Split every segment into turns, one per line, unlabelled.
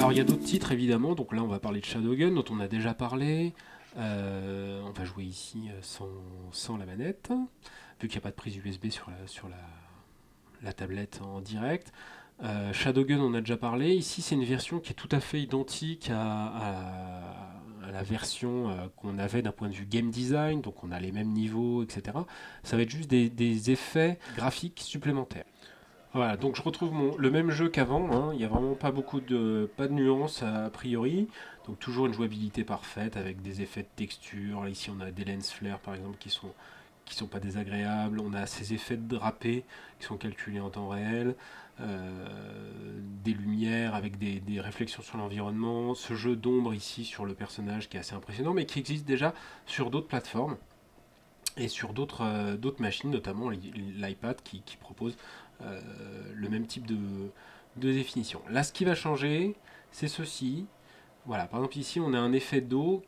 Alors il y a d'autres titres évidemment, donc là on va parler de Shadowgun dont on a déjà parlé. On va jouer ici sans la manette, vu qu'il n'y a pas de prise USB la tablette en direct. Shadowgun on a déjà parlé, ici c'est une version qui est tout à fait identique à la version qu'on avait d'un point de vue game design, donc on a les mêmes niveaux, etc. Ça va être juste des effets graphiques supplémentaires. Voilà, donc je retrouve le même jeu qu'avant, hein. Il n'y a vraiment pas de nuances a priori. Donc toujours une jouabilité parfaite avec des effets de texture. Là, ici on a des lens flares par exemple qui sont pas désagréables. On a ces effets de drapé qui sont calculés en temps réel. euh, des lumières avec des réflexions sur l'environnement. Ce jeu d'ombre ici sur le personnage qui est assez impressionnant mais qui existe déjà sur d'autres plateformes et sur d'autres machines, notamment l'iPad qui propose euh, le même type de définition. Là, ce qui va changer, c'est ceci. Voilà, par exemple ici, on a un effet d'eau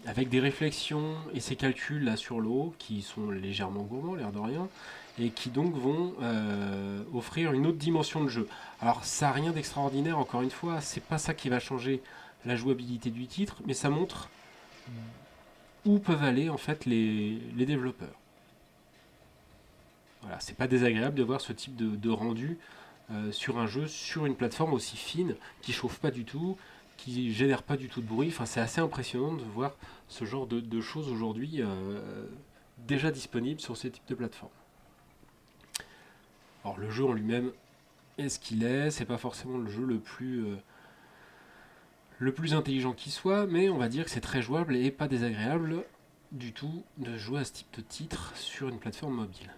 avec des réflexions et ces calculs là sur l'eau qui sont légèrement gourmands, l'air de rien, et qui donc vont offrir une autre dimension de jeu. Alors ça n'a rien d'extraordinaire, encore une fois, c'est pas ça qui va changer la jouabilité du titre, mais ça montre où peuvent aller en fait les développeurs. Voilà, c'est pas désagréable de voir ce type de rendu sur un jeu, sur une plateforme aussi fine, qui chauffe pas du tout, qui génère pas du tout de bruit. Enfin, c'est assez impressionnant de voir ce genre de choses aujourd'hui déjà disponibles sur ces types de plateformes. Alors le jeu en lui-même est ce qu'il est, c'est pas forcément le jeu le plus intelligent qui soit, mais on va dire que c'est très jouable et pas désagréable du tout de jouer à ce type de titre sur une plateforme mobile.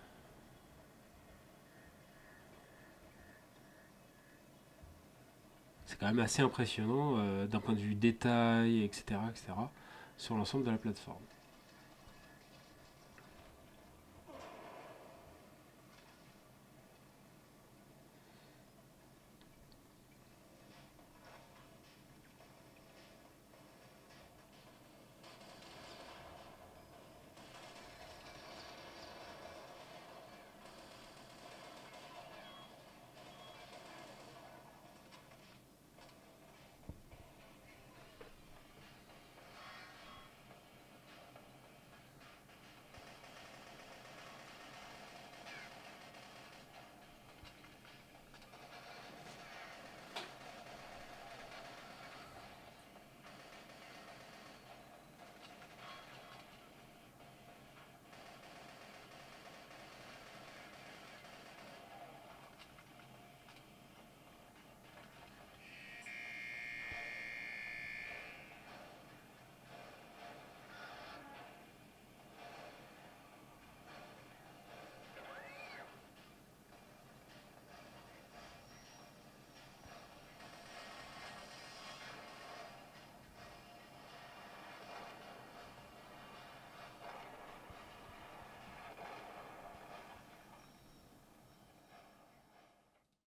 C'est quand même assez impressionnant d'un point de vue détail, etc., etc., sur l'ensemble de la plateforme.